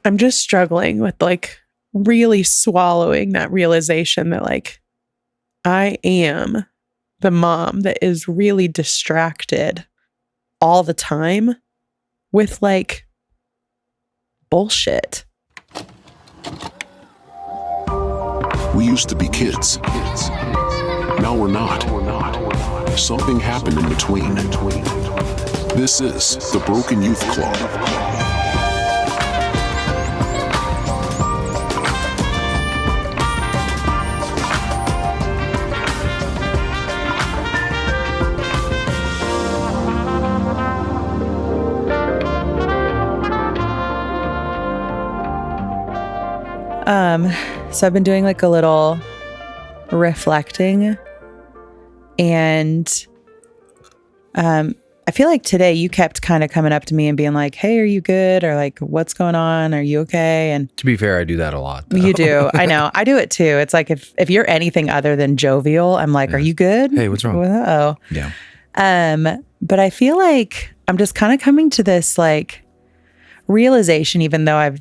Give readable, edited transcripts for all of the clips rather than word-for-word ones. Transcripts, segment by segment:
I'm just struggling with like really swallowing that realization that like I am the mom that is really distracted all the time with like bullshit. We used to be kids. Now we're not. Something happened in between. This is the Broken Youth Club. So I've been doing like a little reflecting, and I feel like today you kept kind of coming up to me and being like, "Hey, are you good?" Or like, "What's going on? Are you okay?" And to be fair, I do that a lot, though. You do. I know. I do it too. It's like if you're anything other than jovial, I'm like, "Are you good?" Hey, what's wrong? Uh-oh. Yeah. But I feel like I'm just kind of coming to this like realization, even though I've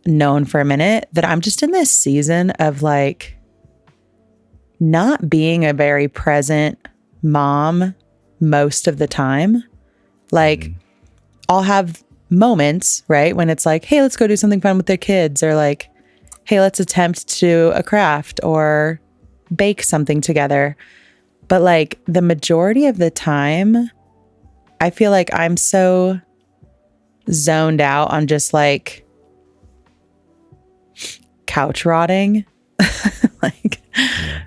known for a minute, that I'm just in this season of like not being a very present mom most of the time. Like I'll have moments, right, when it's like, hey, let's go do something fun with their kids, or like, hey, let's attempt to do a craft or bake something together. But like the majority of the time, I feel like I'm so zoned out on just like couch rotting.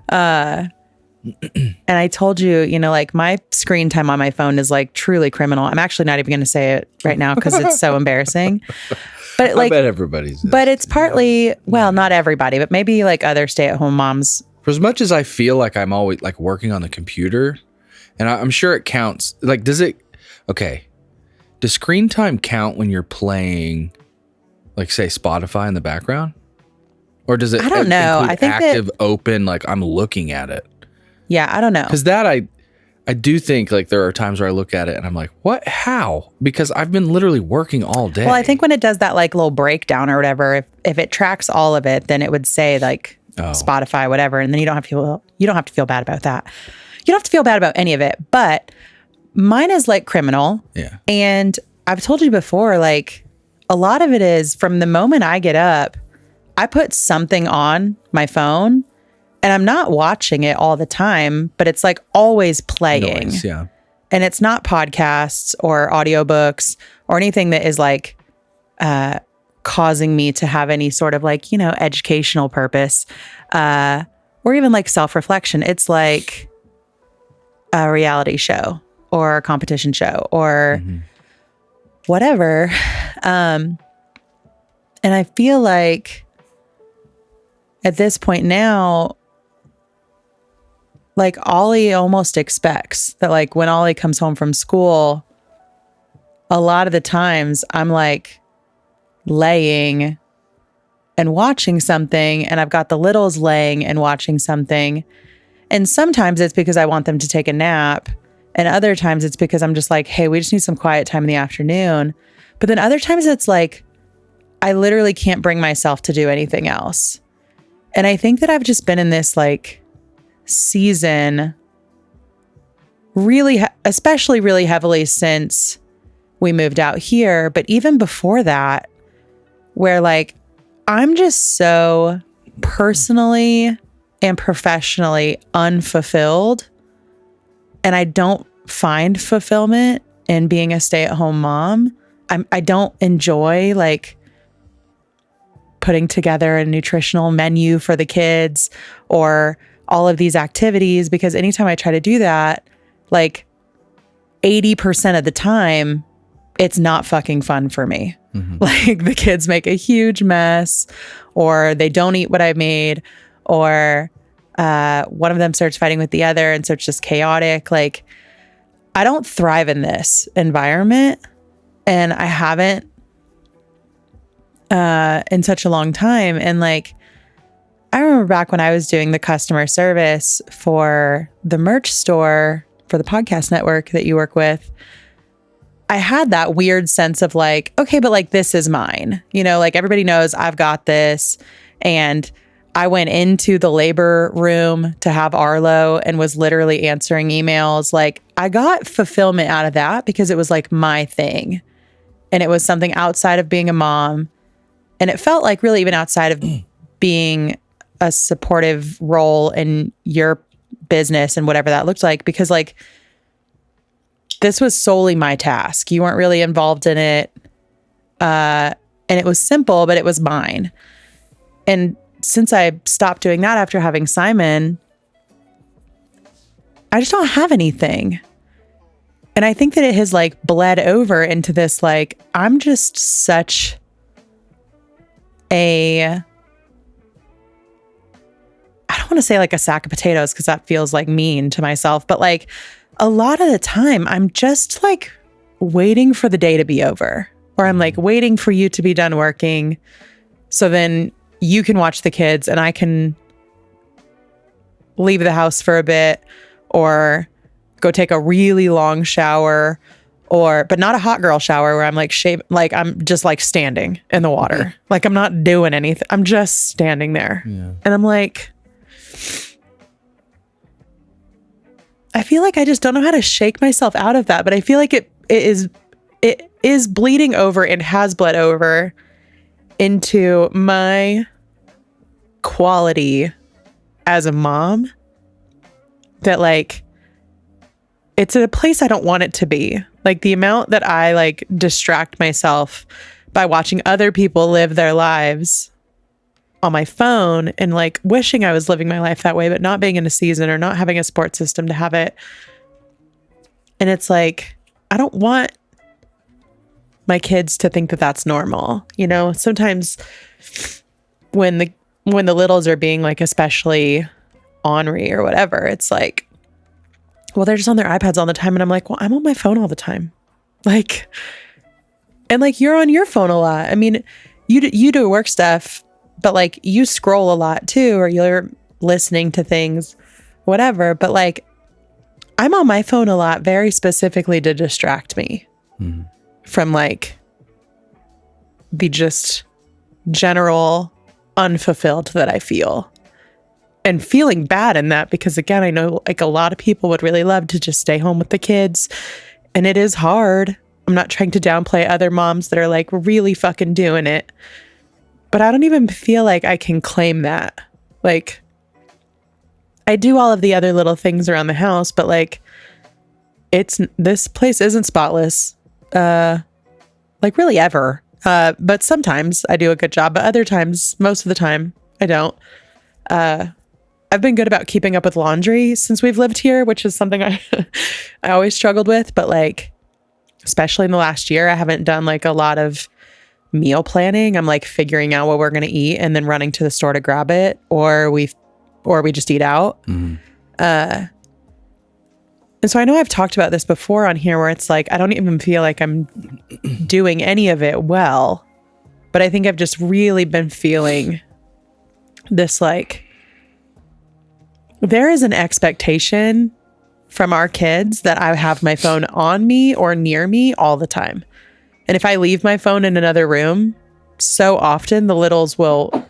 And I told you, you know, like my screen time on my phone is like truly criminal. I'm actually not even going to say it right now because it's so embarrassing. But like, I bet everybody's is. But it's partly, well, not everybody, but maybe like other stay-at-home moms. For as much as I feel like I'm always like working on the computer, and I'm sure it counts. Like, does screen time count when you're playing, like, say, Spotify in the background? Or does it? I don't know. I think active, open, like I'm looking at it. Yeah, I don't know. Because that I do think like there are times where I look at it and I'm like, what? How? Because I've been literally working all day. Well, I think when it does that like little breakdown or whatever, if it tracks all of it, then it would say like Spotify, whatever, and then you don't have to feel bad about that. You don't have to feel bad about any of it. But mine is like criminal. Yeah. And I've told you before, like a lot of it is from the moment I get up, I put something on my phone, and I'm not watching it all the time, but it's like always playing. Noise, yeah. And it's not podcasts or audiobooks or anything that is like causing me to have any sort of like, you know, educational purpose or even like self-reflection. It's like a reality show or a competition show or whatever. And I feel like at this point now, like Ollie almost expects that like when Ollie comes home from school, a lot of the times I'm like laying and watching something, and I've got the littles laying and watching something. And sometimes it's because I want them to take a nap. And other times it's because I'm just like, hey, we just need some quiet time in the afternoon. But then other times it's like, I literally can't bring myself to do anything else. And I think that I've just been in this like season really, especially really heavily since we moved out here. But even before that, where like, I'm just so personally and professionally unfulfilled. And I don't find fulfillment in being a stay-at-home mom. I don't enjoy like putting together a nutritional menu for the kids or all of these activities, because anytime I try to do that, like 80% of the time, it's not fucking fun for me. Like the kids make a huge mess, or they don't eat what I made, or one of them starts fighting with the other, and so it's just chaotic. Like I don't thrive in this environment, and I haven't in such a long time. And like, I remember back when I was doing the customer service for the merch store for the podcast network that you work with, I had that weird sense of like, okay, but like this is mine. You know, like everybody knows I've got this. And I went into the labor room to have Arlo and was literally answering emails. Like I got fulfillment out of that because it was like my thing. And it was something outside of being a mom. And it felt like really even outside of being a supportive role in your business and whatever that looked like, because like this was solely my task. You weren't really involved in it. And it was simple, but it was mine. And since I stopped doing that after having Simon, I just don't have anything. And I think that it has like bled over into this, like, I'm just such I don't want to say like a sack of potatoes because that feels like mean to myself, but like a lot of the time I'm just like waiting for the day to be over, or I'm like waiting for you to be done working so then you can watch the kids and I can leave the house for a bit or go take a really long shower, but not a hot girl shower where I'm like like I'm just like standing in the water. Like I'm not doing anything. I'm just standing there. Yeah. And I'm like, I feel like I just don't know how to shake myself out of that, but I feel like it is bleeding over and has bled over into my quality as a mom, that like it's at a place I don't want it to be. Like the amount that I like distract myself by watching other people live their lives on my phone and like wishing I was living my life that way, but not being in a season or not having a support system to have it. And it's like, I don't want my kids to think that that's normal. You know, sometimes when the littles are being like especially ornery or whatever, it's like, well, they're just on their iPads all the time. And I'm like, well, I'm on my phone all the time. Like, and like, you're on your phone a lot. I mean, you do work stuff, but like you scroll a lot too, or you're listening to things, whatever. But like, I'm on my phone a lot, very specifically to distract me from like the just general unfulfilled that I feel. And feeling bad in that, because again, I know like a lot of people would really love to just stay home with the kids. And it is hard. I'm not trying to downplay other moms that are like really fucking doing it. But I don't even feel like I can claim that. Like, I do all of the other little things around the house, but like, this place isn't spotless. Like really ever. But sometimes I do a good job, but other times, most of the time, I don't. I've been good about keeping up with laundry since we've lived here, which is something I always struggled with. But like, especially in the last year, I haven't done like a lot of meal planning. I'm like figuring out what we're going to eat and then running to the store to grab it, or we just eat out. And so I know I've talked about this before on here where it's like, I don't even feel like I'm doing any of it well, but I think I've just really been feeling this, like, there is an expectation from our kids that I have my phone on me or near me all the time. And if I leave my phone in another room, so often the littles will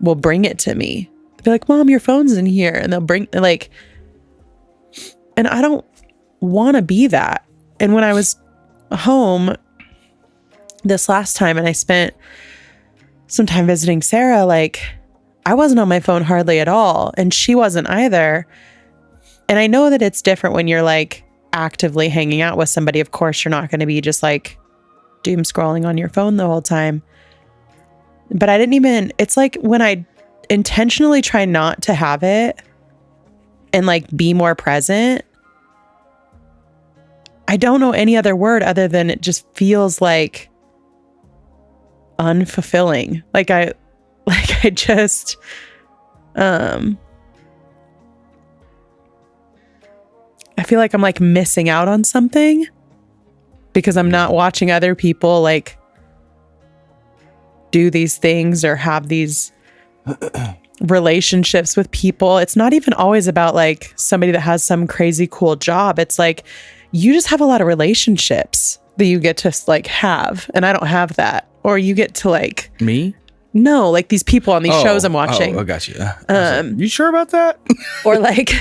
bring it to me. They'll be like, Mom, your phone's in here. And they'll bring like, and I don't want to be that. And when I was home this last time and I spent some time visiting Sarah, like, I wasn't on my phone hardly at all. And she wasn't either. And I know that it's different when you're like actively hanging out with somebody. Of course, you're not going to be just like doom scrolling on your phone the whole time. But it's like when I intentionally try not to have it and like be more present, I don't know any other word other than it just feels like unfulfilling. I just, I feel like I'm like missing out on something because I'm not watching other people like do these things or have these relationships with people. It's not even always about like somebody that has some crazy cool job. It's like, you just have a lot of relationships that you get to like have, and I don't have that. Or you get to like Me? no, like these people on these shows I'm watching. Oh, I got you. You sure about that? Or like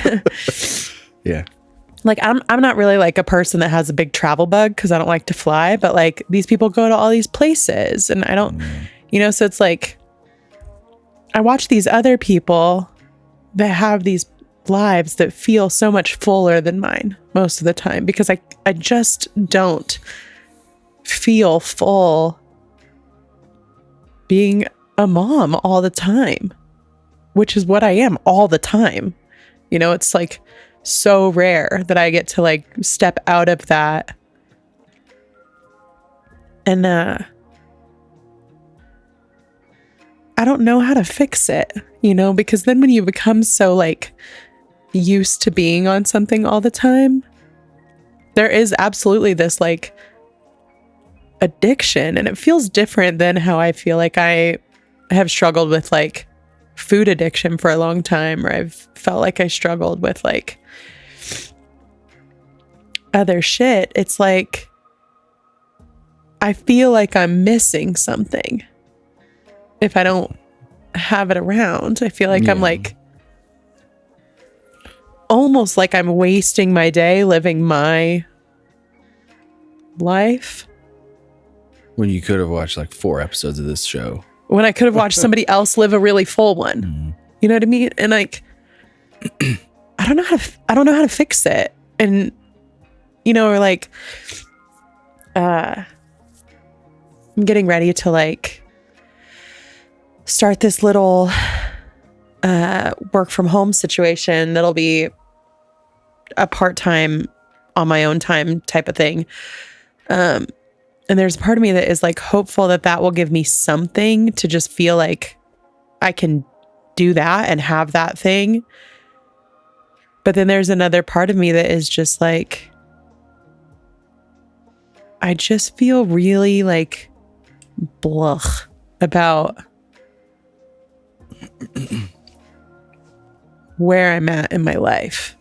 Yeah. like I'm not really like a person that has a big travel bug because I don't like to fly, but like these people go to all these places and I don't, so it's like I watch these other people that have these lives that feel so much fuller than mine most of the time because I just don't feel full being a mom all the time, which is what I am all the time. It's like so rare that I get to like step out of that. And I don't know how to fix it, because then when you become so like used to being on something all the time, there is absolutely this like addiction, and it feels different than how I feel like I have struggled with like food addiction for a long time, or I've felt like I struggled with like other shit. It's like I feel like I'm missing something if I don't have it around. I feel like I'm like almost like I'm wasting my day living my life When you could have watched like 4 episodes of this show. when I could have watched somebody else live a really full one. You know what I mean? And like I don't know how to fix it. And or like I'm getting ready to like start this little work from home situation that'll be a part-time on my own time type of thing. And there's a part of me that is like hopeful that will give me something to just feel like I can do that and have that thing. But then there's another part of me that is just like, I just feel really like blah about where I'm at in my life.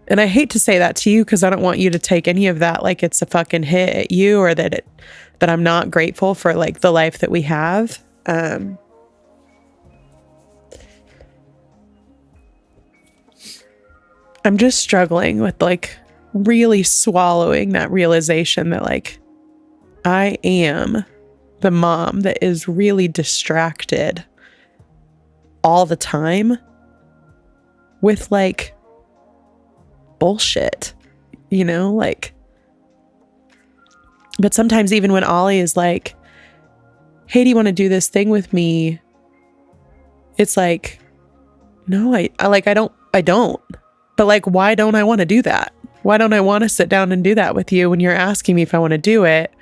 And I hate to say that to you because I don't want you to take any of that like it's a fucking hit at you, or that I'm not grateful for like the life that we have. I'm just struggling with like really swallowing that realization that like I am the mom that is really distracted all the time with like bullshit, like, but sometimes even when Ollie is like, hey, do you want to do this thing with me? It's like, no, I don't, but like, why don't I want to do that? Why don't I want to sit down and do that with you when you're asking me if I want to do it?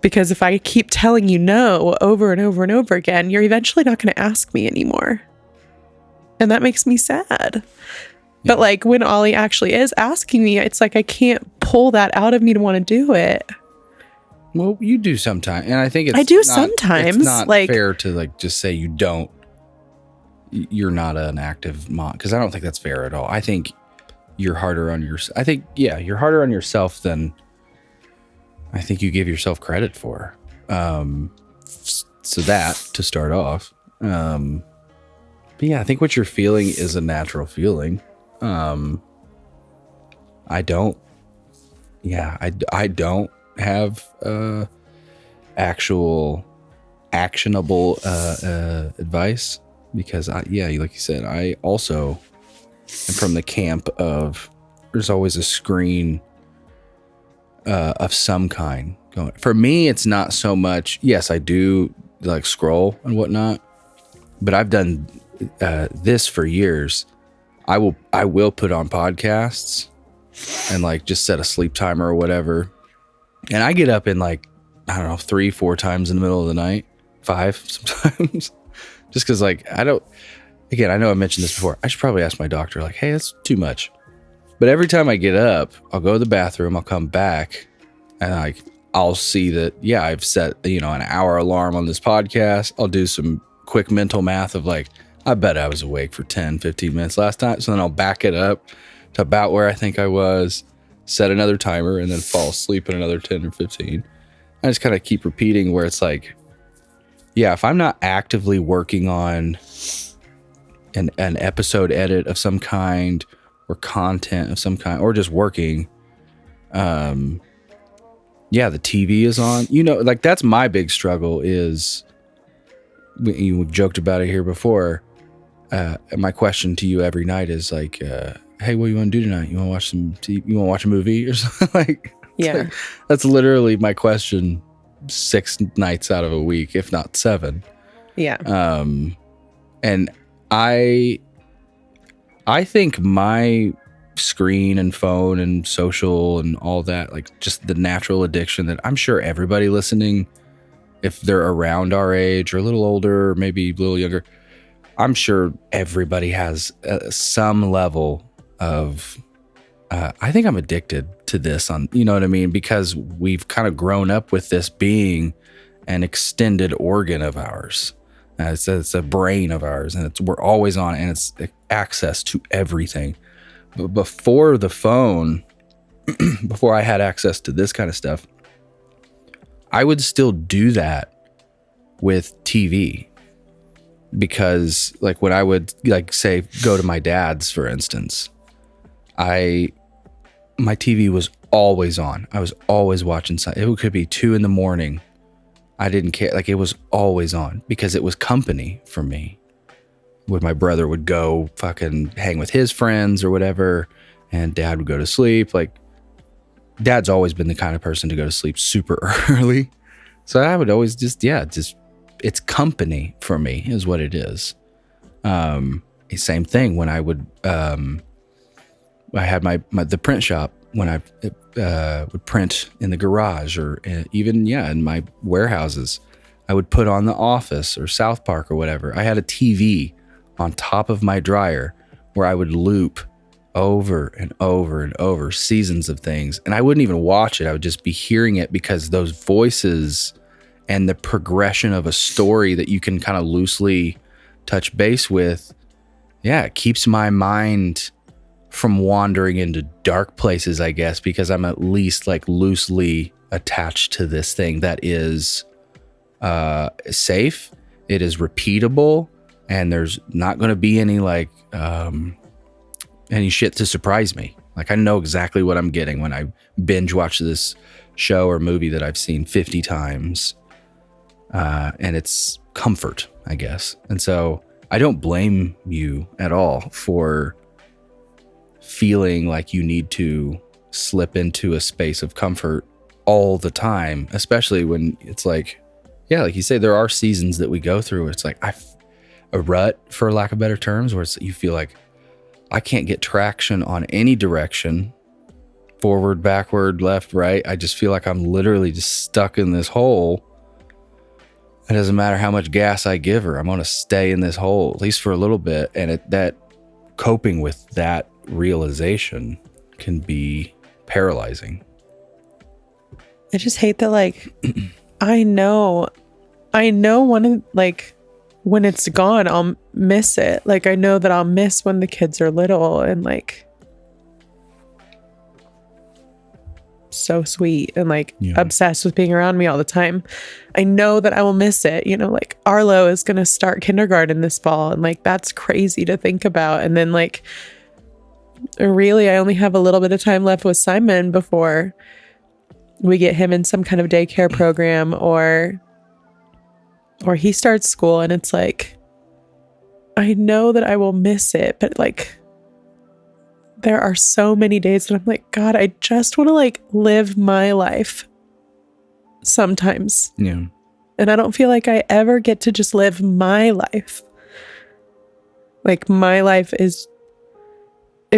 Because if I keep telling you no over and over and over again, you're eventually not going to ask me anymore. And that makes me sad. But like when Ollie actually is asking me, it's like I can't pull that out of me to want to do it. Well, you do sometimes, and I think sometimes. It's not like fair to like just say you don't. You're not an active mom, because I don't think that's fair at all. I think you're harder on yourself. I think you're harder on yourself than I think you give yourself credit for. So that to start off. But yeah, I think what you're feeling is a natural feeling. I don't have actual actionable advice, because like you said, I also am from the camp of there's always a screen of some kind going. For me, it's not so much, yes, I do like scroll and whatnot, but I've done this for years. I will put on podcasts and like just set a sleep timer or whatever. And I get up in like, I don't know, 3-4 times in the middle of the night, 5 sometimes, just because like, I know I mentioned this before. I should probably ask my doctor like, hey, that's too much. But every time I get up, I'll go to the bathroom, I'll come back, and I'll see that, I've set, an hour alarm on this podcast. I'll do some quick mental math of like, I bet I was awake for 10, 15 minutes last night. So then I'll back it up to about where I think I was. set another timer, and then fall asleep in another 10 or 15. I just kind of keep repeating where it's like, yeah, if I'm not actively working on an episode edit of some kind or content of some kind, or just working, yeah, the TV is on, like that's my big struggle is, we've joked about it here before. My question to you every night is like, hey, what do you want to do tonight? You want to watch some TV? You want to watch a movie or something? Yeah. That's literally my question 6 nights out of a week, if not 7. Yeah. And I think my screen and phone and social and all that, like just the natural addiction that I'm sure everybody listening, if they're around our age or a little older, or maybe a little younger, I'm sure everybody has some level of, I think I'm addicted to this you know what I mean? Because we've kind of grown up with this being an extended organ of ours. It's a brain of ours, and we're always on it, and it's access to everything. But before the phone, before I had access to this kind of stuff, I would still do that with TV. Because like when I would like say go to my dad's, for instance, my TV was always on. I was always watching something. It could be 2 a.m. I didn't care. Like it was always on because it was company for me. When my brother would go fucking hang with his friends or whatever, and dad would go to sleep. Like dad's always been the kind of person to go to sleep super early. So I would always just it's company for me is what it is. Same thing when I would, I had the print shop when I would print in the garage or even, in my warehouses. I would put on The Office or South Park or whatever. I had a TV on top of my dryer where I would loop over and over and over seasons of things. And I wouldn't even watch it. I would just be hearing it because those voices and the progression of a story that you can kind of loosely touch base with, it keeps my mind from wandering into dark places, I guess, because I'm at least like loosely attached to this thing that is safe, it is repeatable, and there's not going to be any like any shit to surprise me. Like I know exactly what I'm getting when I binge watch this show or movie that I've seen 50 times. And it's comfort, I guess. And so I don't blame you at all for feeling like you need to slip into a space of comfort all the time, especially when it's like, like you say, there are seasons that we go through. It's like a rut, for lack of better terms, where you feel like I can't get traction on any direction, forward, backward, left, right. I just feel like I'm literally just stuck in this hole. It doesn't matter how much gas I give her. I'm going to stay in this hole, at least for a little bit. And that coping with that realization can be paralyzing. I just hate that, like, I know when it's gone, I'll miss it. Like, I know that I'll miss when the kids are little and like so sweet and like obsessed with being around me all the time. I know that I will miss it. Like Arlo is going to start kindergarten this fall, and like that's crazy to think about. And then like really I only have a little bit of time left with Simon before we get him in some kind of daycare program or he starts school, and it's like I know that I will miss it, but like there are so many days that I'm like, God, I just want to like live my life sometimes. Yeah. And I don't feel like I ever get to just live my life. Like my life it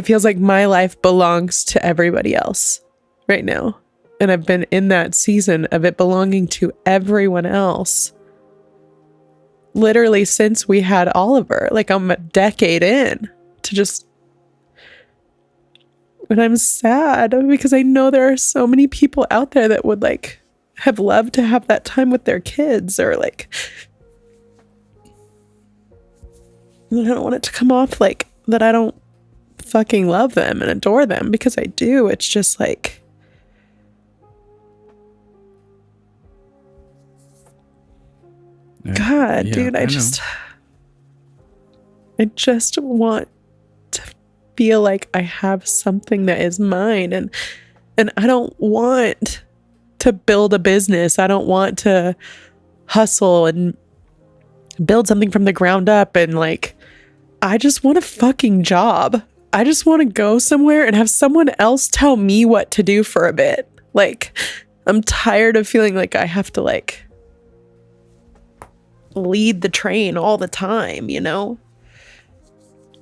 feels like my life belongs to everybody else right now. And I've been in that season of it belonging to everyone else. Literally since we had Oliver, like I'm a decade in to just. And I'm sad because I know there are so many people out there that would like have loved to have that time with their kids, or like, I don't want it to come off like that I don't fucking love them and adore them because I do. It's just like, God, dude, I just want to feel like I have something that is mine, and I don't want to build a business. I don't want to hustle and build something from the ground up, and like, I just want a fucking job. I just want to go somewhere and have someone else tell me what to do for a bit. Like, I'm tired of feeling like I have to like lead the train all the time, you know?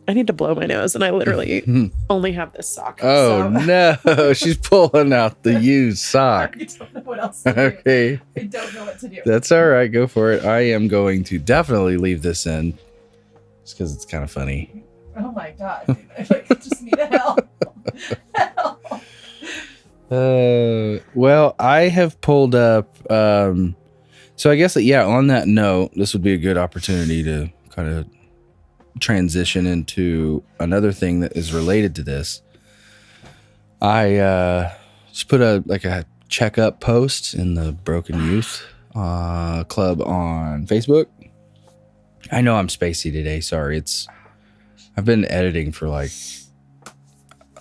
I need to blow my nose, and I literally only have this sock. Oh, no. She's pulling out the used sock. I don't know what else to do. Okay. I don't know what to do. That's all right. Go for it. I am going to definitely leave this in just because it's kind of funny. Oh my God, dude. I like, just need help. Well, I have pulled up. So I guess, on that note, this would be a good opportunity to kind of transition into another thing that is related to this. I just put a checkup post in the Broken Youth Club on Facebook. I know I'm spacey today. Sorry. I've been editing for like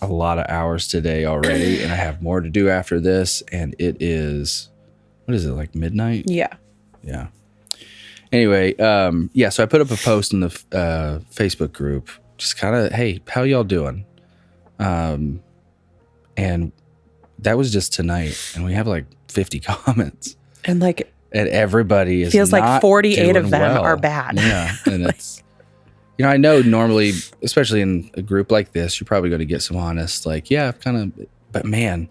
a lot of hours today already, and I have more to do after this. And it is, what is it, like midnight? Yeah. Yeah. Anyway, so I put up a post in the Facebook group, just kind of, hey, how y'all doing? And that was just tonight, and we have like 50 comments. And everybody is feels like 48 of them well. are bad. Yeah, and it's, I know normally, especially in a group like this, you're probably going to get some honest, but man,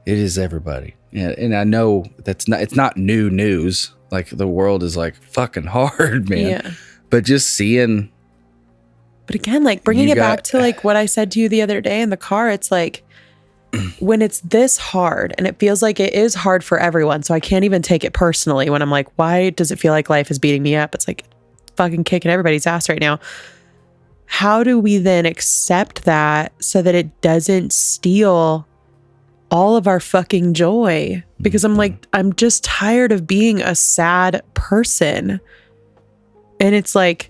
it is everybody. And I know it's not new news. Like, the world is like fucking hard, man. Yeah. But just seeing. But again, like bringing it back to like what I said to you the other day in the car, it's like when it's this hard, and it feels like it is hard for everyone. So I can't even take it personally when I'm like, why does it feel like life is beating me up? It's like fucking kicking everybody's ass right now. How do we then accept that so that it doesn't steal all of our fucking joy? Because I'm like, I'm just tired of being a sad person. And it's like,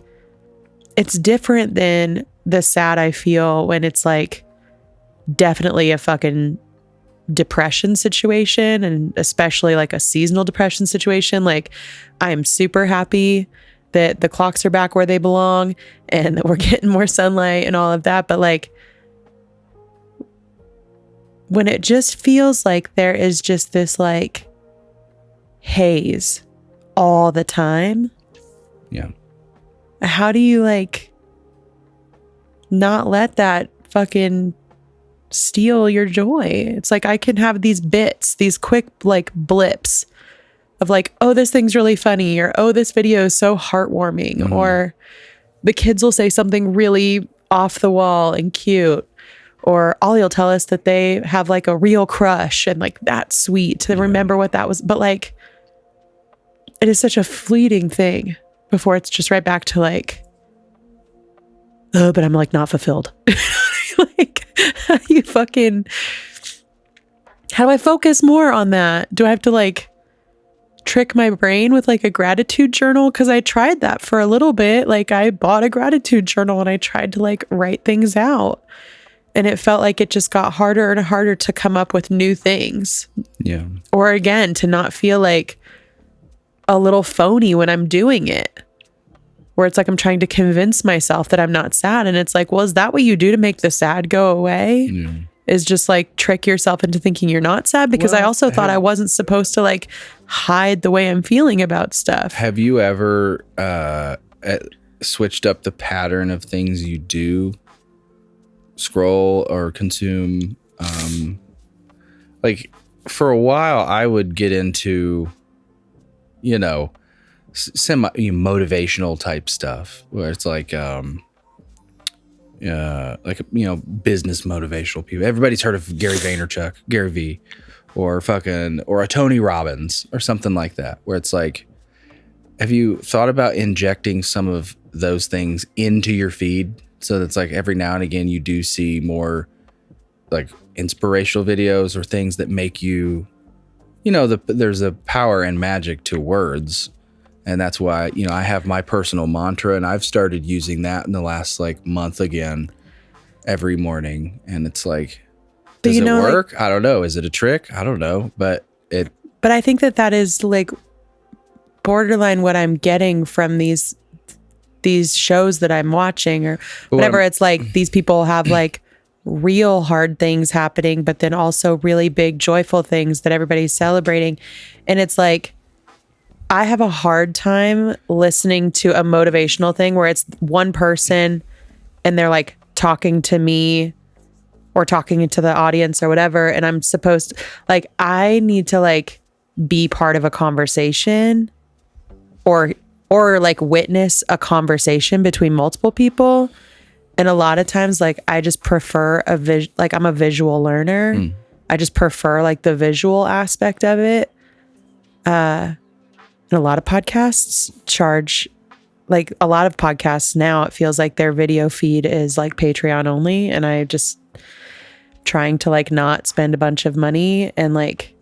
it's different than the sad I feel when it's like definitely a fucking depression situation, and especially like a seasonal depression situation. Like, I'm super happy that the clocks are back where they belong and that we're getting more sunlight and all of that. But like, when it just feels like there is just this like haze all the time. Yeah. How do you like not let that fucking steal your joy? It's like, I can have these bits, these quick like blips of like, oh, this thing's really funny, or oh, this video is so heartwarming, or the kids will say something really off the wall and cute. Or Ollie will tell us that they have like a real crush, and like that's sweet to remember what that was. But like, it is such a fleeting thing before it's just right back to like, oh, but I'm like not fulfilled. Like, how do I focus more on that? Do I have to like trick my brain with like a gratitude journal? Because I tried that for a little bit. Like, I bought a gratitude journal and I tried to like write things out. And it felt like it just got harder and harder to come up with new things. Yeah. Or again, to not feel like a little phony when I'm doing it. Where it's like I'm trying to convince myself that I'm not sad. And it's like, well, is that what you do to make the sad go away? Yeah. Is just like trick yourself into thinking you're not sad? Because I also thought I wasn't supposed to like hide the way I'm feeling about stuff. Have you ever switched up the pattern of things you do? Scroll or consume, like for a while I would get into, semi motivational type stuff where it's like, business motivational people. Everybody's heard of Gary Vaynerchuk, Gary V, or a Tony Robbins or something like that, where it's like, have you thought about injecting some of those things into your feed So that's like every now and again you do see more like inspirational videos or things that make you, there's a power and magic to words. And that's why, I have my personal mantra, and I've started using that in the last like month again every morning. And it's like, does it work? Like, I don't know. Is it a trick? I don't know. But I think that is like borderline what I'm getting from these shows that I'm watching or whatever. It's like these people have like real hard things happening, but then also really big joyful things that everybody's celebrating. And it's like, I have a hard time listening to a motivational thing where it's one person and they're like talking to me or talking to the audience or whatever. And I'm supposed to, like, I need to like be part of a conversation or like witness a conversation between multiple people. And a lot of times, like, I just prefer I'm a visual learner. I just prefer like the visual aspect of it. And a lot of podcasts charge, like a lot of podcasts now, it feels like their video feed is like Patreon only. And I just trying to like not spend a bunch of money and like,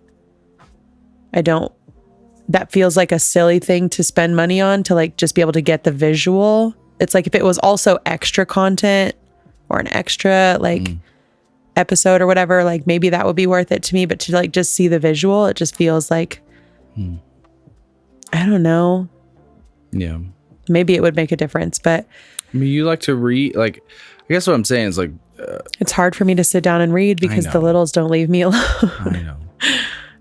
that feels like a silly thing to spend money on to like just be able to get the visual. It's like if it was also extra content or an extra like episode or whatever, like maybe that would be worth it to me. But to like just see the visual, it just feels like, I don't know. Yeah. Maybe it would make a difference, but I mean, you like to read, like, I guess what I'm saying is like, it's hard for me to sit down and read because the littles don't leave me alone. I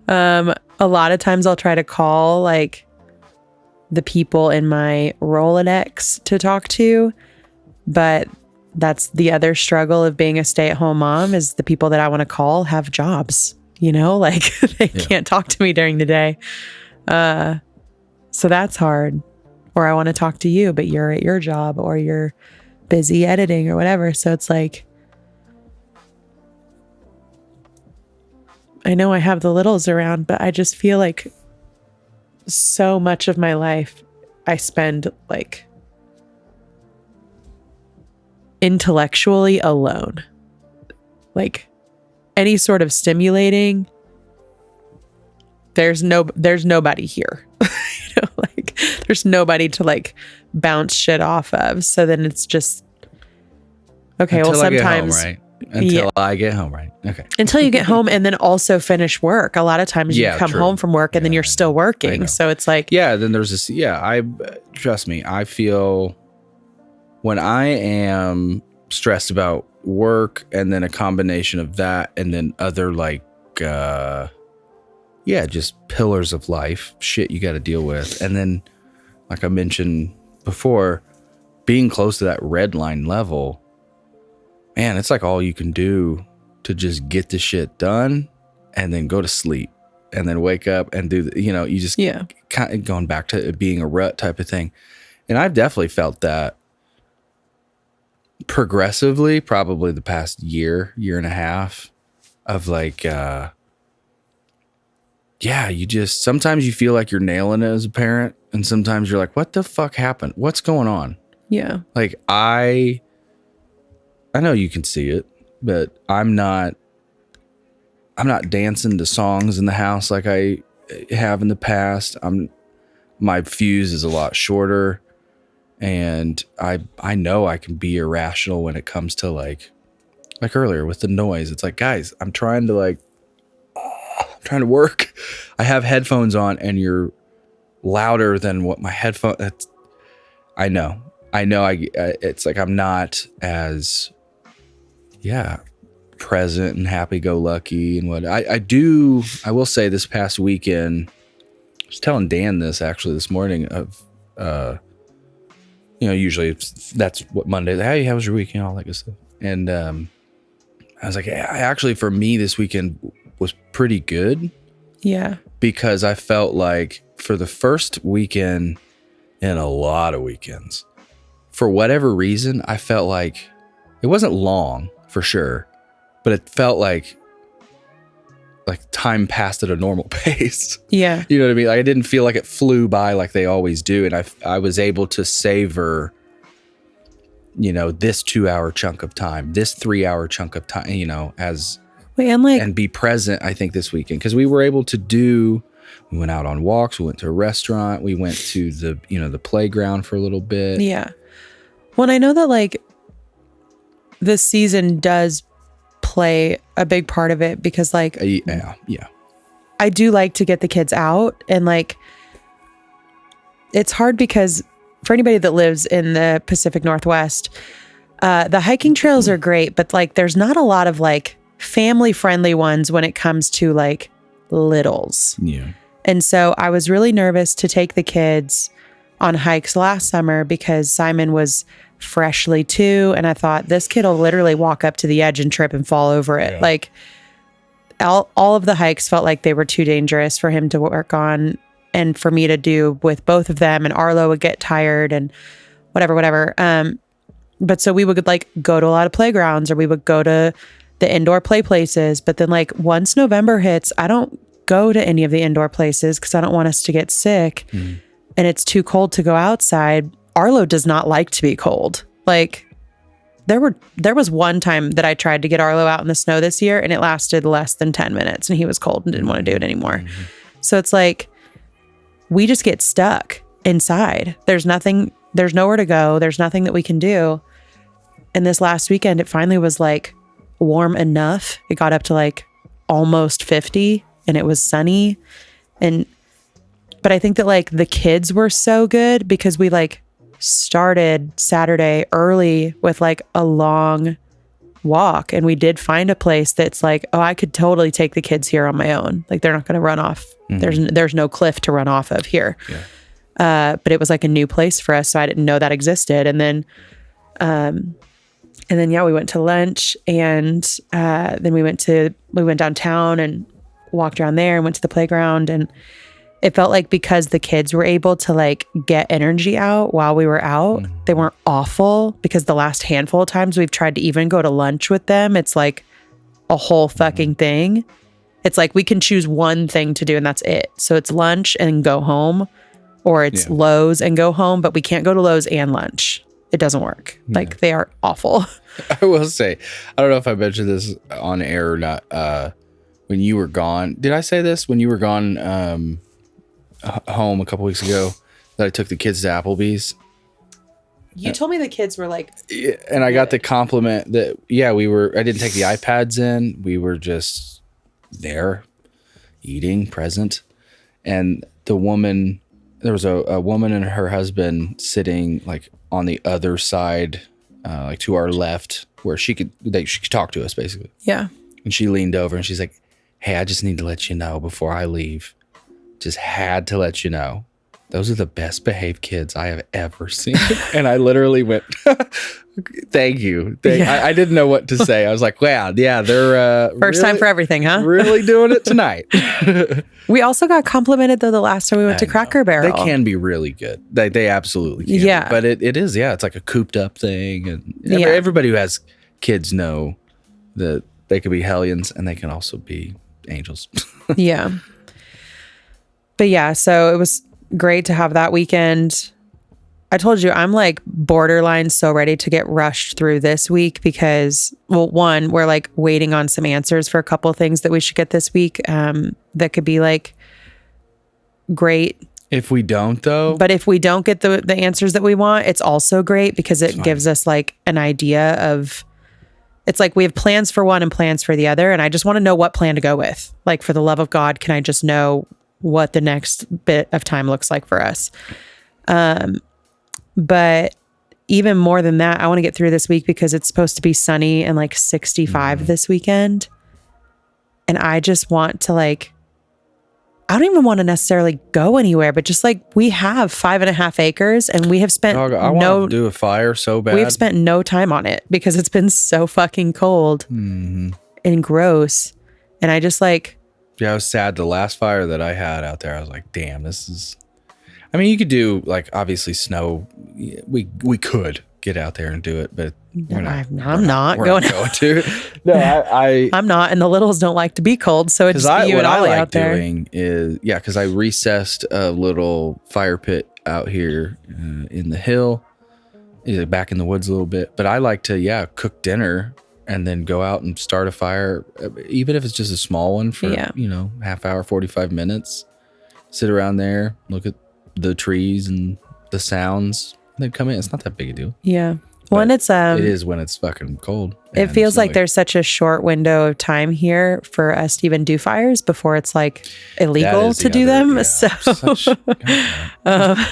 know. A lot of times I'll try to call like the people in my Rolodex to talk to, but that's the other struggle of being a stay-at-home mom is the people that I want to call have jobs, like they can't talk to me during the day. So that's hard. Or I want to talk to you, but you're at your job or you're busy editing or whatever. So it's like, I know I have the littles around, but I just feel like so much of my life I spend like intellectually alone. Like any sort of stimulating, there's nobody here. Like there's nobody to like bounce shit off of. So then it's just okay. Until sometimes I get home, right? Until I get home, right? Okay. Until you get home and then also finish work. A lot of times you come home from work and then you're still working. So it's like, then there's this, trust me, I feel when I am stressed about work and then a combination of that and then other like, just pillars of life, shit you got to deal with. And then, like I mentioned before, being close to that red line level, man, it's like all you can do to just get the shit done and then go to sleep and then wake up and do, you just kind of going back to it being a rut type of thing. And I've definitely felt that progressively, probably the past year and a half of like, sometimes you feel like you're nailing it as a parent. And sometimes you're like, what the fuck happened? What's going on? Yeah. Like I know you can see it, but I'm not dancing to songs in the house like I have in the past. My fuse is a lot shorter, and I know I can be irrational when it comes to like earlier with the noise. It's like, guys, I'm trying to work. I have headphones on and you're louder than what my headphones. I know. It's like I'm not as present and happy-go-lucky and what I will say this past weekend, I was telling Dan this actually this morning of, usually that's what Monday, hey, how was your weekend? All that good stuff. And I was like, actually for me this weekend was pretty good. Yeah. Because I felt like for the first weekend in a lot of weekends, for whatever reason, I felt like it wasn't long for sure, but it felt like time passed at a normal pace. Yeah. You know what I mean? Like I didn't feel like it flew by like they always do. And I was able to savor this 2-hour chunk of time, this 3-hour chunk of time, And be present, I think, this weekend. Because we were able to we went out on walks, we went to a restaurant, we went to the playground for a little bit. Yeah. Well, I know that like this season does play a big part of it because like, Yeah. I do like to get the kids out, and like, it's hard because for anybody that lives in the Pacific Northwest, the hiking trails are great, but like, there's not a lot of like family friendly ones when it comes to like littles. Yeah. And so I was really nervous to take the kids on hikes last summer because Simon was freshly 2. And I thought this kid will literally walk up to the edge and trip and fall over it. Yeah. Like all of the hikes felt like they were too dangerous for him to work on and for me to do with both of them. And Arlo would get tired and whatever. But so we would like go to a lot of playgrounds, or we would go to the indoor play places. But then like once November hits, I don't go to any of the indoor places because I don't want us to get sick. And it's too cold to go outside. Arlo does not like to be cold. Like there was one time that I tried to get Arlo out in the snow this year, and it lasted less than 10 minutes and he was cold and didn't want to do it anymore. So it's like, we just get stuck inside. There's nowhere to go. There's nothing that we can do. And this last weekend, it finally was like warm enough. It got up to like almost 50 and it was sunny. But I think that like the kids were so good because we like started Saturday early with like a long walk, and we did find a place that's like, oh, I could totally take the kids here on my own. Like they're not going to run off. There's no cliff to run off of here. Yeah. But it was like a new place for us, so I didn't know that existed. And then yeah, we went to lunch, and then we went downtown and walked around there and went to the playground. And it felt like because the kids were able to like get energy out while we were out, they weren't awful, because the last handful of times we've tried to even go to lunch with them, it's like a whole fucking thing. It's like we can choose one thing to do and that's it. So it's lunch and go home, or it's Lowe's and go home, but we can't go to Lowe's and lunch. It doesn't work. Like they are awful. I will say, I don't know if I mentioned this on air or not. When you were gone, did I say this? When you were gone home a couple weeks ago, that I took the kids to Applebee's. You told me the kids were like, and I got the compliment that I didn't take the iPads in. We were just there eating, present. And there was a woman and her husband sitting like on the other side, like to our left, where she could talk to us basically. Yeah. And she leaned over and she's like, hey, I just need to let you know before I leave. Just had to let you know. Those are the best behaved kids I have ever seen. And I literally went, thank you. I didn't know what to say. I was like, wow, yeah, they're first time for everything, huh? Really doing it tonight. We also got complimented though the last time we went to Cracker Barrel. They can be really good. They absolutely can. Yeah. But it is, it's like a cooped up thing. And everybody who has kids know that they could be hellions and they can also be angels. Yeah. But yeah, so it was great to have that weekend. I told you, I'm like borderline so ready to get rushed through this week because, well, one, we're like waiting on some answers for a couple of things that we should get this week that could be like great. If we don't, though. But if we don't get the answers that we want, it's also great because it gives us like an idea of, it's like we have plans for one and plans for the other. And I just want to know what plan to go with. Like, for the love of God, can I just know what the next bit of time looks like for us? But even more than that, I want to get through this week because it's supposed to be sunny and like 65 this weekend. And I just want to like, I don't even want to necessarily go anywhere, but just like we have 5.5 acres and we have spent I want to do a fire so bad. We have spent no time on it because it's been so fucking cold and gross. And I just like, I was sad. The last fire that I had out there, I was like, damn, this is, I mean, you could do like obviously snow. We could get out there and do it, but I'm not going to. No, I'm not. And the littles don't like to be cold. So it's just you and Ollie out there. Doing is, because I recessed a little fire pit out here in the hill back in the woods a little bit. But I like to, cook dinner and then go out and start a fire, even if it's just a small one for, half hour, 45 minutes. Sit around there, look at the trees and the sounds, and then come in. It's not that big a deal. Yeah. Well, and it's it is when it's fucking cold. It feels like there's such a short window of time here for us to even do fires before it's like illegal to do them. Yeah,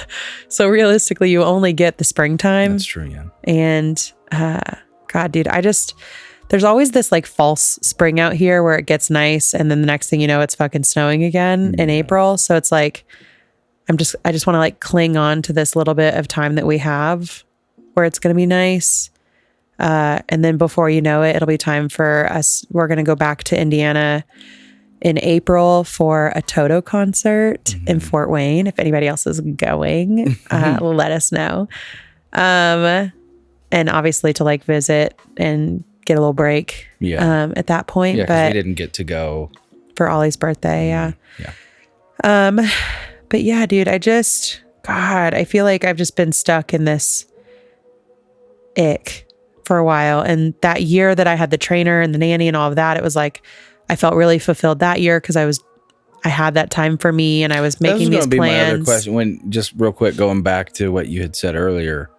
so realistically, you only get the springtime. That's true, yeah. And God, dude, there's always this like false spring out here where it gets nice, and then the next thing you know, it's fucking snowing again in April. So it's like I just want to like cling on to this little bit of time that we have where it's going to be nice. And then before you know it, it'll be time for us. We're going to go back to Indiana in April for a Toto concert in Fort Wayne. If anybody else is going, let us know. And obviously to like visit and get a little break at that point. Yeah, but we didn't get to go for Ollie's birthday. Yeah. But yeah, dude, I feel like I've just been stuck in this ick for a while. And that year that I had the trainer and the nanny and all of that, it was like, I felt really fulfilled that year because I had that time for me and I was making these plans. That was going to be my other question. When, just real quick, going back to what you had said earlier,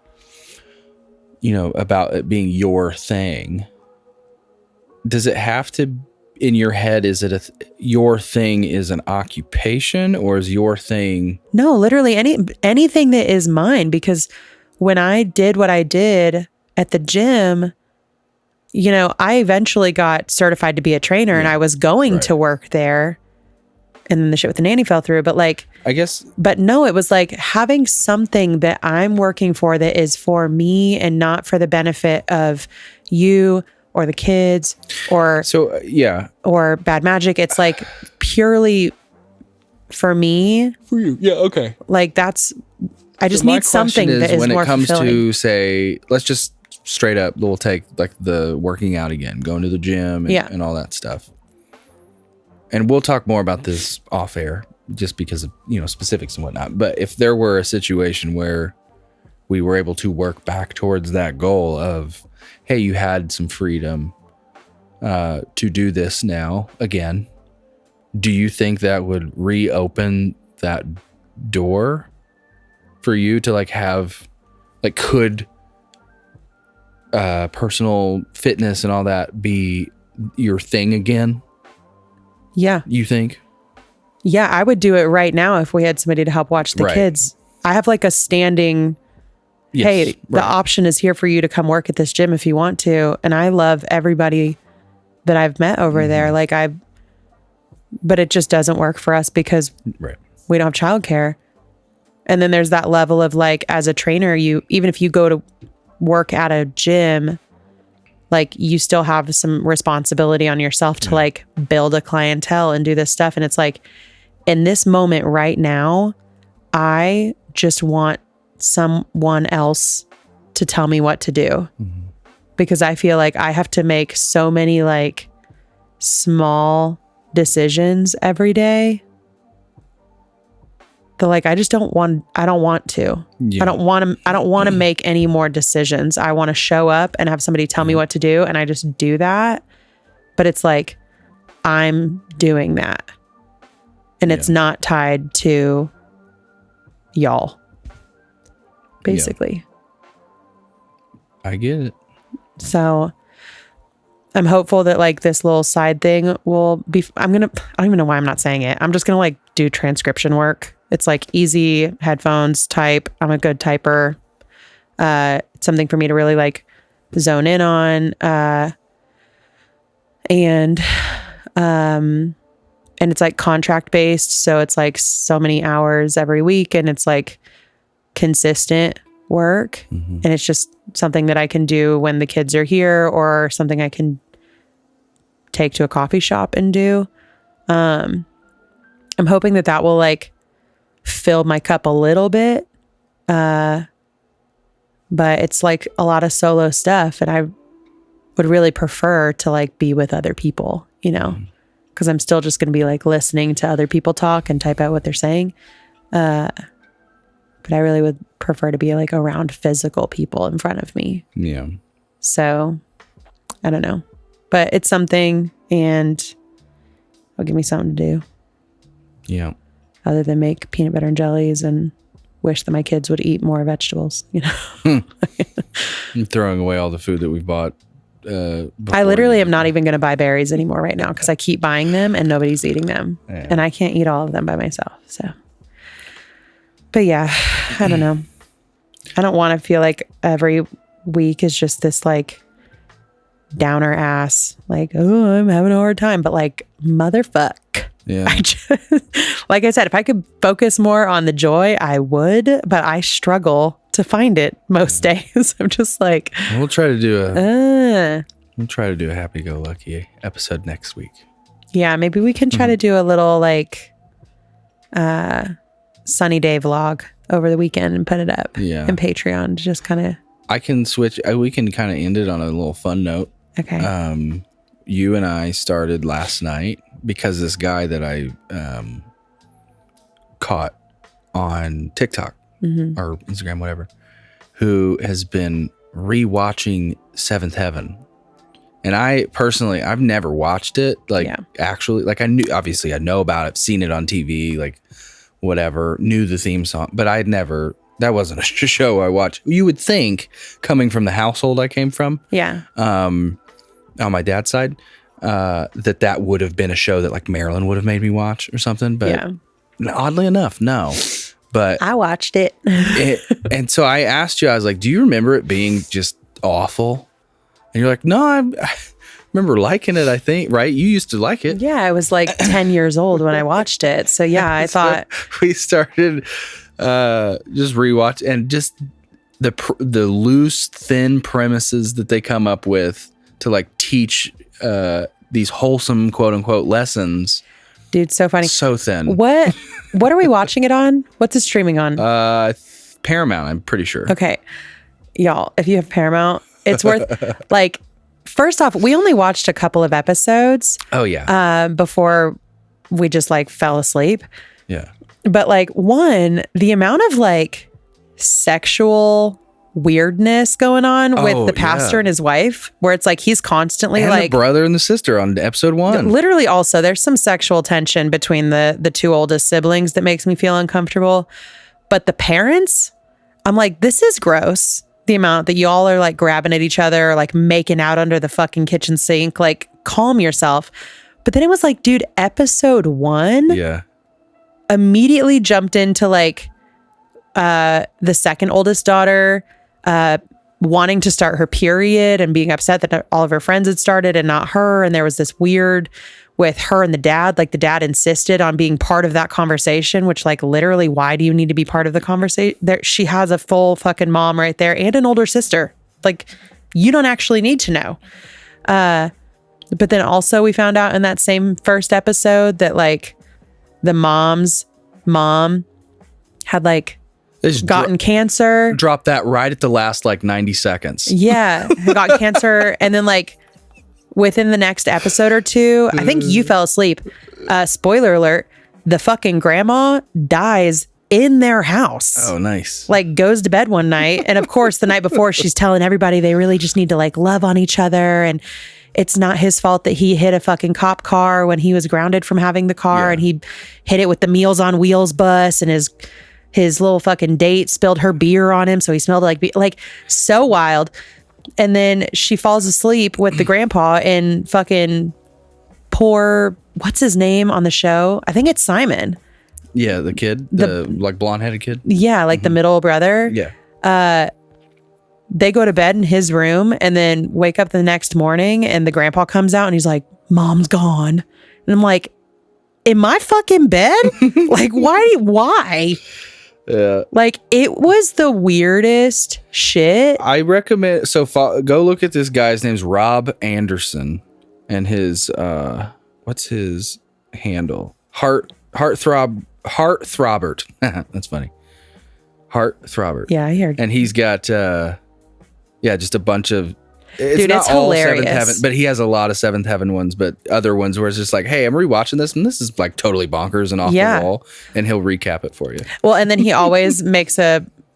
about it being your thing. Does it have to, in your head, is it your thing is an occupation, or is your thing? No, literally anything that is mine, because when I did what I did at the gym, I eventually got certified to be a trainer and I was going to work there, and then the shit with the nanny fell through. But like, I guess, but no, it was like having something that I'm working for that is for me and not for the benefit of you or the kids or or Bad Magic. It's like purely for me. For you. Yeah. Okay. Like I just need something that is more fulfilling. When it comes to, say, let's just straight up, we'll take like the working out again, going to the gym and all that stuff. And we'll talk more about this off air just because of, specifics and whatnot. But if there were a situation where we were able to work back towards that goal of, hey, you had some freedom to do this now again, do you think that would reopen that door for you to like have, like, could personal fitness and all that be your thing again? Yeah. You think? Yeah, I would do it right now if we had somebody to help watch the kids. I have like a standing, the option is here for you to come work at this gym if you want to. And I love everybody that I've met over there. Like but it just doesn't work for us because we don't have childcare. And then there's that level of like, as a trainer, even if you go to work at a gym, like you still have some responsibility on yourself to like build a clientele and do this stuff. And it's like, in this moment right now, I just want someone else to tell me what to do, because I feel like I have to make so many like small decisions every day that like, I don't want to. I don't want to make any more decisions. I want to show up and have somebody tell me what to do, and I just do that. But it's like, I'm doing that. And it's not tied to y'all, basically. Yeah. I get it. So I'm hopeful that like this little side thing will be, I don't even know why I'm not saying it. I'm just going to like do transcription work. It's like easy headphones, type. I'm a good typer. It's something for me to really like zone in on. And it's like contract based. So it's like so many hours every week, and it's like consistent work. And it's just something that I can do when the kids are here, or something I can take to a coffee shop and do. I'm hoping that will like fill my cup a little bit. But it's like a lot of solo stuff, and I would really prefer to like be with other people, because I'm still just going to be like listening to other people talk and type out what they're saying. But but I really would prefer to be like around physical people in front of me. Yeah. So I don't know, but it's something, and it'll give me something to do Yeah. other than make peanut butter and jellies and wish that my kids would eat more vegetables, you know? I'm throwing away all the food that we've bought. I literally am not even going to buy berries anymore right now because I keep buying them and nobody's eating them. Yeah. And I can't eat all of them by myself. So, but yeah, I don't know. I don't want to feel like every week is just this like downer ass, like, oh, I'm having a hard time. But like, motherfuck. Yeah. I just, like I said, if I could focus more on the joy, I would, but I struggle to find it most days. I'm just like, We'll try to do a happy-go-lucky episode next week. yeah, maybe we can try to do a little like sunny day vlog over the weekend and put it up Yeah. in Patreon to just kind of, I can switch. We can kind of end it on a little fun note. okay. You and I started last night because this guy that I caught on TikTok or Instagram, whatever, who has been rewatching Seventh Heaven. And I personally, I've never watched it. Like, actually, like I knew, obviously I know about it, seen it on TV, like whatever, knew the theme song, but I'd never, that wasn't a show I watched. You would think, coming from the household I came from, Yeah. On my dad's side, that would have been a show that like Marilyn would have made me watch or something. But oddly enough, no. But I watched it. and so I asked you, I was like, do you remember it being just awful? And you're like, no, I remember liking it, I think, right? You used to like it. Yeah, I was like 10 years old when I watched it. So yeah, I thought we started just rewatch and just the loose, thin premises that they come up with to like teach these wholesome quote unquote lessons. dude, so funny. So thin. What are we watching it on? What's it streaming on? Paramount, I'm pretty sure. Okay. Y'all, if you have Paramount, it's worth like, first off, we only watched a couple of episodes Oh yeah. before we just like fell asleep. Yeah. But like, one, the amount of like sexual weirdness going on with the pastor and his wife, where it's like he's constantly And like the brother and the sister on episode 1. literally. Also, there's some sexual tension between the two oldest siblings that makes me feel uncomfortable. But the parents, I'm like, this is gross. The amount that y'all are like grabbing at each other, like making out under the fucking kitchen sink, like calm yourself. But then it was like, dude, episode 1 Yeah. immediately jumped into like the second oldest daughter wanting to start her period and being upset that all of her friends had started and not her. And there was this weird with her and the dad, like the dad insisted on being part of that conversation, which like literally, why do you need to be part of the conversation? There, she has a full fucking mom right there and an older sister. Like, you don't actually need to know. But then also we found out in that same first episode that like the mom's mom had like They just gotten cancer. drop that right at the last like 90 seconds. Yeah, got cancer. And then like within the next episode or two, I think you fell asleep. Spoiler alert, the fucking grandma dies in their house. Oh, nice. Like goes to bed one night. And of course, the night before she's telling everybody they really just need to like love on each other. And it's not his fault that he hit a fucking cop car when he was grounded from having the car. Yeah. And he hit it with the Meals on Wheels bus, and his little fucking date spilled her beer on him. So he smelled like so wild. And then she falls asleep with the grandpa and fucking poor, what's his name on the show? I think it's Simon. Yeah, the kid, the like blonde headed kid. Yeah, like the middle brother. Yeah. They go to bed in his room and then wake up the next morning and the grandpa comes out and he's like, Mom's gone. And I'm like, in my fucking bed? Like, why? Yeah. Like, it was the weirdest shit. I recommend, go look at this guy's name's Rob Anderson and his, what's his handle? Heartthrobert. That's funny. Heartthrobert. Yeah, I heard. And he's got, just a bunch of It's Dude, not it's all hilarious. Seventh Heaven, but he has a lot of Seventh Heaven ones, but other ones where it's just like, hey, I'm rewatching this, and this is like totally bonkers and off Yeah. the wall, and he'll recap it for you. Well, and then he always makes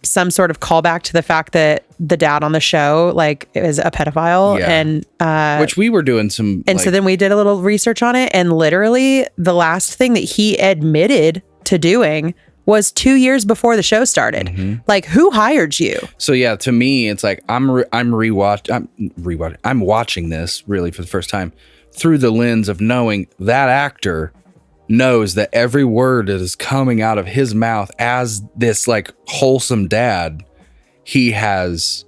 some sort of callback to the fact that the dad on the show like is a pedophile, Yeah. and Which we were doing some, and so then we did a little research on it, and literally the last thing that he admitted to doing was 2 years before the show started. Mm-hmm. Like, who hired you? So yeah, to me, it's like I'm watching this really for the first time through the lens of knowing that actor knows that every word that is coming out of his mouth as this like wholesome dad, he has,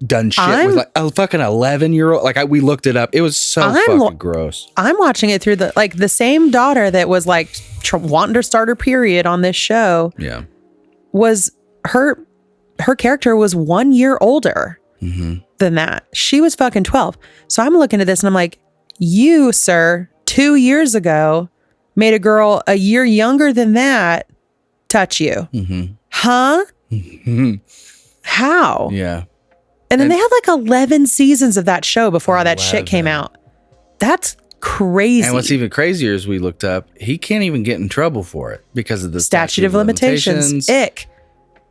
done shit with like a fucking 11-year-old. Like we looked it up. It was so fucking gross. I'm watching it through the same daughter that was like wanting to start her period on this show. Yeah. Was her character was 1 year older than that. She was fucking 12. So I'm looking at this and I'm like, you, sir, 2 years ago made a girl a year younger than that touch you. Huh? How? Yeah. And then they had like 11 seasons of that show before all that shit came out. That's crazy. And what's even crazier is we looked up, he can't even get in trouble for it because of the statute of limitations. Ick.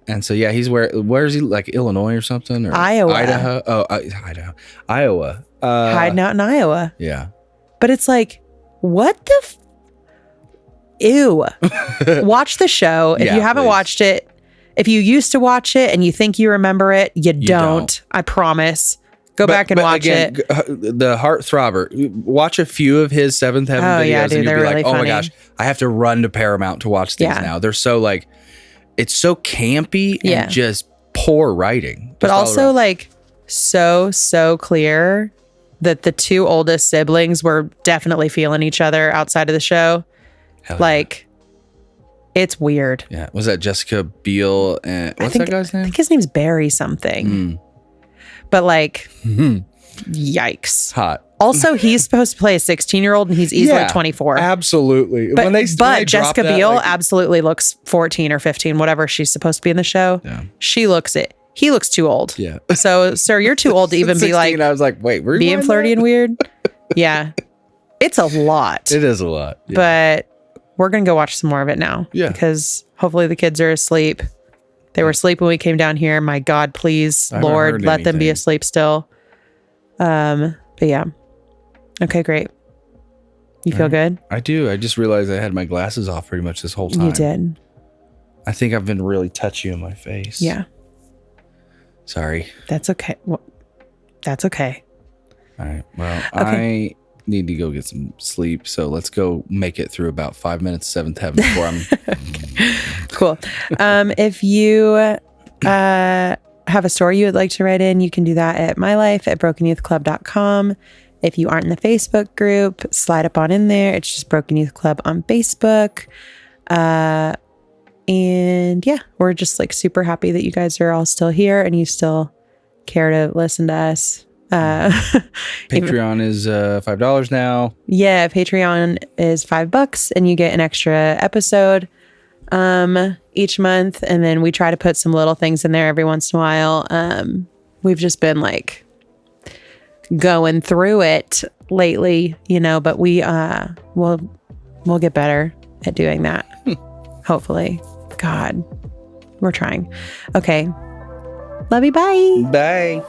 And so, yeah, he's where is he? Like Illinois or something? Or Iowa. Idaho? Oh, Idaho. Iowa. Hiding out in Iowa. Yeah. But it's like, what the ew. Watch the show. If you haven't watched it, if you used to watch it and you think you remember it, you don't. I promise. Go back and watch it. The Heartthrobber. Watch a few of his Seventh Heaven videos, yeah, dude, and you'll be they're like, really "Oh my funny. gosh, I have to run to Paramount to watch these now." They're so like, it's so campy and just poor writing. But also like so clear that the two oldest siblings were definitely feeling each other outside of the show. Hell like. It's weird. Yeah. Was that Jessica Biel? And what's that guy's name? I think his name's Barry something. But like, yikes. Hot. Also, he's supposed to play a 16-year-old and he's easily 24. Absolutely. But, when they Jessica Biel absolutely looks 14 or 15, whatever she's supposed to be in the show. Yeah. She looks it. He looks too old. Yeah. So, sir, you're too old to even be like, I was like, wait, we're being flirty and weird. Yeah. It's a lot. It is a lot. Yeah. But we're going to go watch some more of it now. Yeah. Because hopefully the kids are asleep. They were asleep when we came down here. My God, please, Lord, let them be asleep still. But yeah. Okay, great. You feel good? I do. I just realized I had my glasses off pretty much this whole time. You did. I think I've been really touchy on my face. Yeah. Sorry. That's okay. Well, that's okay. All right. Well, I need to go get some sleep. So let's go make it through about 5 minutes, Seventh Heaven before I'm... Cool. If you have a story you would like to write in, you can do that at mylife@brokennouthclub.com. If you aren't in the Facebook group, slide up on in there. It's just Broken Youth Club on Facebook. And yeah, we're just like super happy that you guys are all still here and you still care to listen to us. Patreon is $5 now. Yeah, Patreon is $5 and you get an extra episode each month, and then we try to put some little things in there every once in a while. We've just been like going through it lately, but we'll get better at doing that. Hopefully. God, we're trying. Okay. Love you. Bye. Bye.